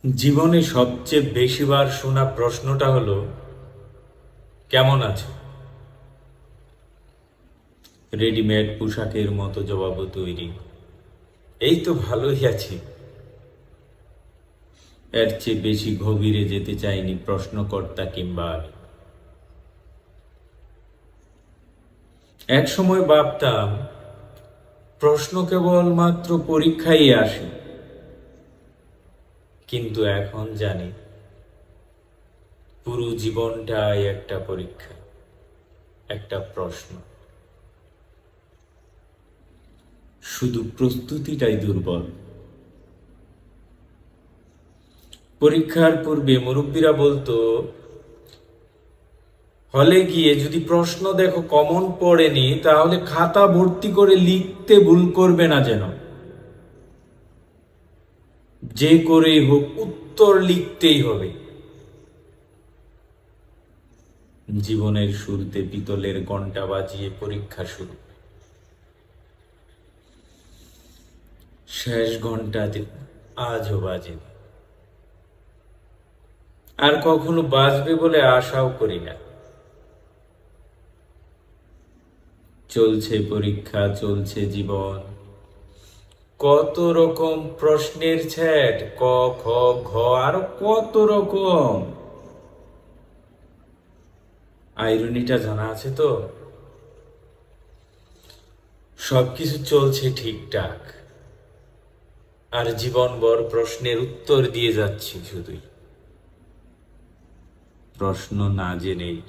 জীবনে সবচেয়ে বেশিবার শোনা প্রশ্নটা হলো, কেমন আছো? রেডিমেড পোশাকের মতো জবাবও তৈরি, এই তো ভালোই আছি। এর চেয়ে বেশি গভীরে যেতে চাইনি প্রশ্নকর্তা কিংবা আমি। এক সময় ভাবতাম প্রশ্ন কেবল মাত্র পরীক্ষায় আসে, কিন্তু এখন জানি পুরো জীবনটাই একটা পরীক্ষা, একটা প্রশ্ন। শুধু প্রস্তুতিটাই দুর্বল। পরীক্ষার পূর্বে মুরব্বীরা বলতো, হলে গিয়ে যদি প্রশ্ন দেখো কমন পড়েনি, তাহলে খাতা ভর্তি করে লিখতে ভুল করবে না যেন। যে করেই হোক উত্তর লিখতেই হবে। জীবনের শুরুতে পিতলের ঘন্টা বাজিয়ে পরীক্ষা শুরু। শেষ ঘন্টাতে আজও বাজেনি, আর কখনো বাজবে বলে আশাও করি না। চলছে পরীক্ষা, চলছে জীবন, কত রকম প্রশ্নের সেট, ক খ ঘ, আরো কত রকম। আইরনিটা জানা আছে তো? সবকিছু চলছে ঠিকঠাক, আর জীবনভর প্রশ্নের উত্তর দিয়ে যাচ্ছি শুধুই, প্রশ্ন না জেনেই।